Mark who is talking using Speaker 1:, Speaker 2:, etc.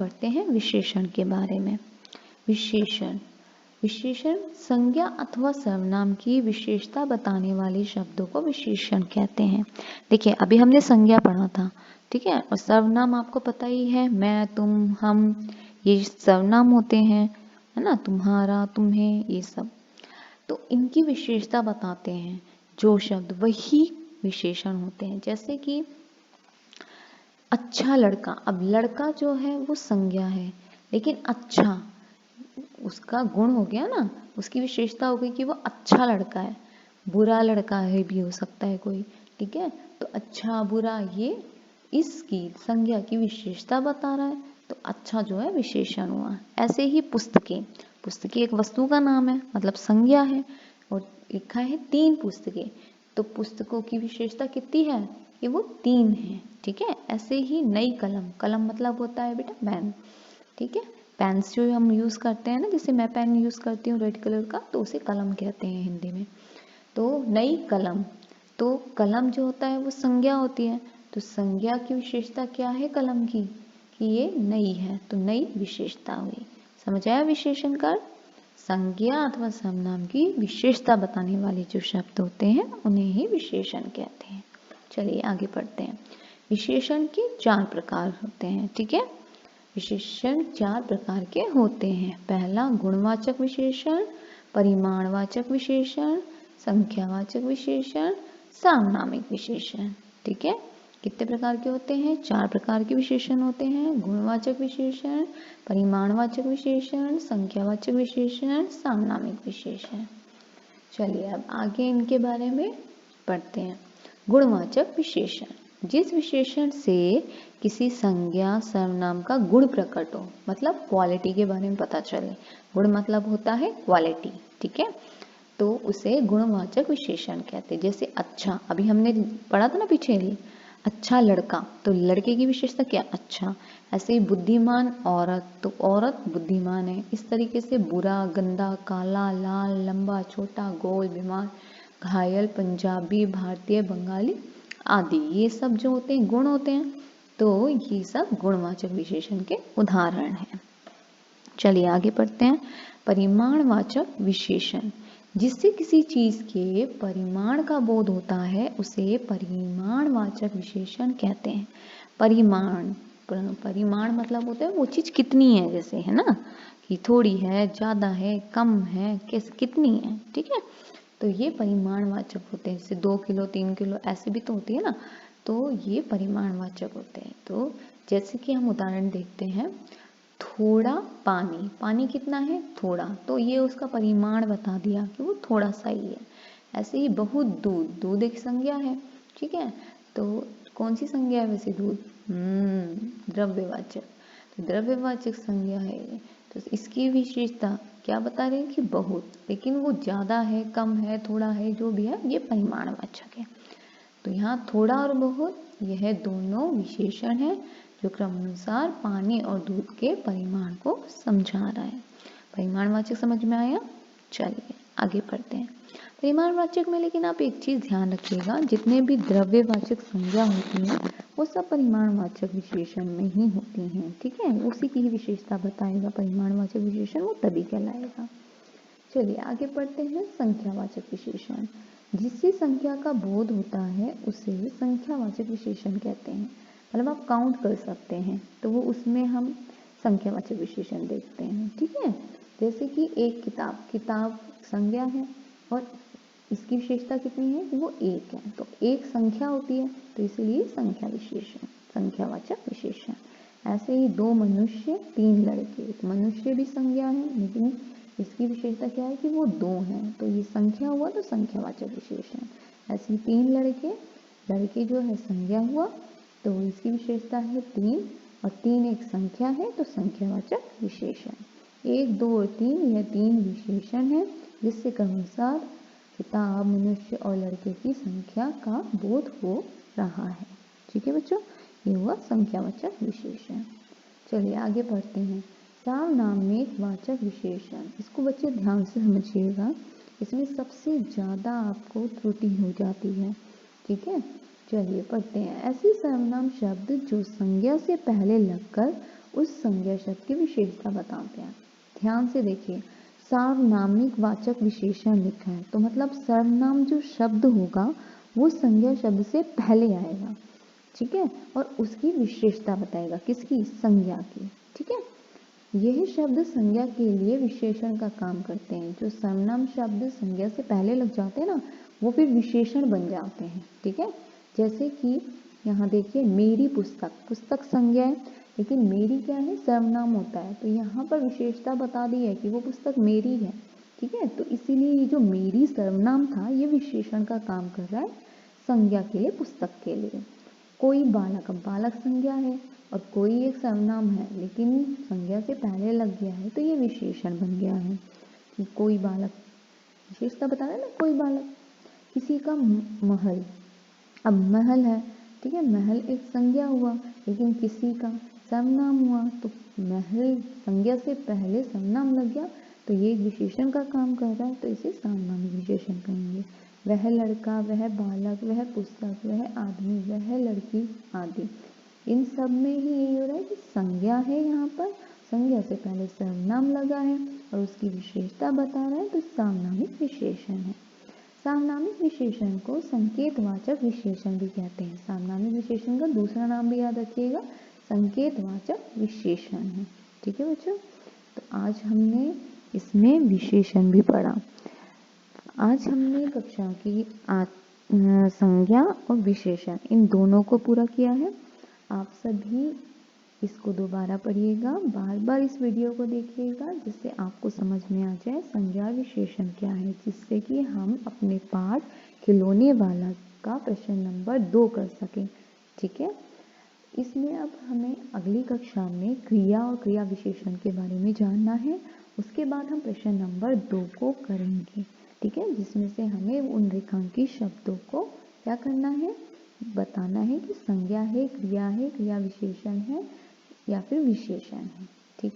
Speaker 1: पढ़ते हैं विशेषण के बारे में। विशेषण विशेषण संज्ञा अथवा सर्वनाम की विशेषता बताने वाले शब्दों को विशेषण कहते हैं। देखिए अभी हमने संज्ञा पढ़ा था, ठीक है, और सर्वनाम आपको पता ही है, मैं, तुम, हम, ये सर्वनाम होते हैं, है ना, तुम्हारा, तुम्हें, ये सब। तो इनकी विशेषता बताते हैं जो शब्द, वही विशेषण होते हैं। जैसे कि अच्छा लड़का, अब लड़का जो है वो संज्ञा है, लेकिन अच्छा उसका गुण हो गया ना, उसकी विशेषता हो गई कि वो अच्छा लड़का है। बुरा लड़का है भी हो सकता है कोई, ठीक है। तो अच्छा बुरा ये इसकी संज्ञा की विशेषता बता रहा है, तो अच्छा जो है विशेषण हुआ। ऐसे ही पुस्तकें, पुस्तकें एक वस्तु का नाम है, मतलब संज्ञा है, और लिखा है 3 पुस्तकें, तो पुस्तकों की विशेषता कितनी है कि वो 3 है, ठीक है। ऐसे ही नई कलम, कलम मतलब होता है बेटा पेन, ठीक है। पेन्स जो हम यूज़ करते हैं ना, जैसे मैं पेन यूज़ करती हूँ रेड कलर का, तो उसे कलम कहते हैं हिंदी में। तो नई कलम, तो कलम जो होता है वो संज्ञा होती है, तो संज्ञा की विशेषता क्या है कलम की कि ये नई है, तो नई विशेषता हुई। समझ आया विशेषण का? संज्ञा अथवा सर्वनाम की विशेषता बताने वाले जो शब्द होते हैं उन्हें ही विशेषण कहते हैं। चलिए आगे पढ़ते हैं। विशेषण के 4 प्रकार होते हैं, ठीक है। विशेषण 4 प्रकार के होते हैं। पहला गुणवाचक विशेषण, परिमाणवाचक विशेषण, संख्यावाचक विशेषण, सामनामिक विशेषण, ठीक है। कितने प्रकार के होते हैं? 4 प्रकार के विशेषण होते हैं। गुणवाचक विशेषण, परिमाणवाचक विशेषण, संख्यावाचक विशेषण, सामनामिक विशेषण। चलिए अब आगे इनके बारे में पढ़ते हैं। गुणवाचक विशेषण, जिस विशेषण से किसी संज्ञा सर्वनाम का गुण प्रकट हो, मतलब क्वालिटी के बारे में पता चले। गुण मतलब होता है क्वालिटी, ठीक है, तो उसे गुणवाचक विशेषण कहते हैं। जैसे अच्छा, अभी हमने पढ़ा था ना पीछे, अच्छा लड़का, तो लड़के की विशेषता क्या? अच्छा। ऐसे ही बुद्धिमान औरत, तो औरत बुद्धिमान है। इस तरीके से बुरा, गंदा, काला, लाल, लंबा, छोटा, गोल, बीमार, घायल, पंजाबी, भारतीय, बंगाली आदि, ये सब जो होते हैं गुण होते हैं, तो ये सब गुणवाचक विशेषण के उदाहरण हैं। चलिए आगे पढ़ते हैं। परिमाणवाचक विशेषण, जिससे किसी चीज के परिमाण का बोध होता है उसे परिमाणवाचक विशेषण कहते हैं। परिमाण, परिमाण मतलब होता है वो चीज कितनी है, जैसे है ना कि थोड़ी है, ज्यादा है, कम है, कैसे कितनी है, ठीक है। तो ये परिमाणवाचक होते हैं। जैसे 2 किलो 3 किलो ऐसे भी तो होती है ना, तो ये परिमाणवाचक होते हैं। तो जैसे कि हम उदाहरण देखते हैं, थोड़ा पानी, पानी कितना है? थोड़ा, तो ये उसका परिमाण बता दिया कि वो थोड़ा सा ही है। ऐसे ही बहुत दूध, दूध एक संज्ञा है, ठीक है, तो कौन सी संज्ञा है वैसे दूध? द्रव्यवाचक, तो द्रव्यवाचक संज्ञा है ये। तो इसकी विशेषता क्या बता रहे हैं कि बहुत, लेकिन वो ज्यादा है, कम है, थोड़ा है, जो भी है ये परिमाणवाचक है। तो यहाँ थोड़ा और बहुत यह दोनों विशेषण है जो क्रमानुसार पानी और दूध के परिमाण को समझा रहा है। परिमाणवाचक समझ में आया? चलिए आगे पढ़ते हैं। परिमाणवाचक में लेकिन आप एक चीज ध्यान रखिएगा, जितने भी द्रव्यवाचक संज्ञा होती हैं वो सब परिमाणवाचक विशेषण में ही होती हैं, ठीक है। उसी की ही विशेषता बताएगा परिमाणवाचक विशेषण, वो तभी कहलाएगा। चलिए आगे पढ़ते हैं। संख्यावाचक विशेषण, जिससे संख्या का बोध होता है उसे संख्यावाचक विशेषण कहते हैं। मतलब आप काउंट कर सकते हैं, तो वो उसमें हम संख्यावाचक विशेषण देखते हैं, ठीक है। जैसे कि एक किताब, किताब संज्ञा है और इसकी विशेषता कितनी है? वो एक है, तो एक संख्या होती है, तो इसीलिए संख्या विशेषण, संख्यावाचक विशेषण। ऐसे ही 2 मनुष्य 3 लड़के, मनुष्य भी संज्ञा है, लेकिन इसकी विशेषता क्या है कि वो 2 हैं, तो ये संख्या हुआ, तो संख्यावाचक विशेषण। ऐसे 3 लड़के, लड़के जो है संज्ञा हुआ, तो इसकी विशेषता है 3, और 3 एक संख्या है, तो संख्यावाचक विशेषण। 1 2 और 3 यह 3 विशेषण है जिससे क्रमानुसार किताब, मनुष्य और लड़के की संख्या का बोध हो रहा है, ठीक है बच्चों, ये हुआ संख्यावाचक विशेषण। चलिए आगे पढ़ते हैं। सामनामिक वाचक विशेषण, इसको बच्चे ध्यान से समझिएगा, इसमें सबसे ज़्यादा आपको त्रुटि हो जाती है, ठीक है। चलिए पढ़ते हैं। ऐसे सर्वनाम शब्द जो संज्ञा से पहले लगकर उस संज्ञा शब्द की विशेषता बताते हैं। ध्यान से देखिए, सार्वनामिक वाचक विशेषण लिखा है, तो मतलब सर्वनाम जो शब्द होगा वो संज्ञा शब्द से पहले आएगा, ठीक है, और उसकी विशेषता बताएगा, किसकी, संज्ञा की, ठीक है। यह शब्द संज्ञा के लिए विशेषण का काम करते हैं। जो सर्वनाम शब्द संज्ञा से पहले लग जाते हैं ना, वो फिर विशेषण बन जाते हैं, ठीक है। जैसे कि यहाँ देखिए, मेरी पुस्तक, पुस्तक संज्ञा है, लेकिन मेरी क्या है, सर्वनाम होता है, तो यहाँ पर विशेषता बता दी है कि वो पुस्तक मेरी है, ठीक है। तो इसीलिए ये जो मेरी सर्वनाम था, ये विशेषण का काम कर रहा है संज्ञा के लिए, पुस्तक के लिए। कोई बालक, अब बालक संज्ञा है और कोई एक सर्वनाम है, लेकिन संज्ञा से पहले लग गया है, तो ये विशेषण बन गया है कि कोई बालक, विशेषता बता रहा है ना, कोई बालक। किसी का महल, अब महल है, ठीक है, महल एक संज्ञा हुआ, लेकिन किसी का सर्वनाम हुआ, तो महल संज्ञा से पहले सर्वनाम लग गया, तो ये एक विशेषण का काम कर रहा है, तो इसे सार्वनामिक विशेषण कहेंगे। वह लड़का, वह बालक, वह पुस्तक, वह आदमी, वह लड़की आदि, इन सब में ही यही हो रहा है कि संज्ञा है, यहाँ पर संज्ञा से पहले सर्वनाम लगा है और उसकी विशेषता बता रहा है, तो सार्वनामिक विशेषण है। सार्वनामिक विशेषण को संकेतवाचक विशेषण भी कहते हैं। सार्वनामिक विशेषण का दूसरा नाम भी याद रखिएगा, संकेतवाचक विशेषण है, ठीक है बच्चों। तो आज हमने इसमें विशेषण भी पढ़ा। आज हमने कक्षा की संज्ञा और विशेषण, इन दोनों को पूरा किया है। आप सभी इसको दोबारा पढ़िएगा, बार बार इस वीडियो को देखिएगा, जिससे आपको समझ में आ जाए संज्ञा विशेषण क्या है, जिससे कि हम अपने पाठ खिलौने वाला का प्रश्न नंबर 2 कर सकें, ठीक है। इसमें अब हमें अगली कक्षा में क्रिया और क्रिया विशेषण के बारे में जानना है। उसके बाद हम प्रश्न नंबर 2 को करेंगे, ठीक है, जिसमें से हमें उन रेखांकित शब्दों को क्या करना है, बताना है कि संज्ञा है, क्रिया विशेषण है या फिर विशेषण है।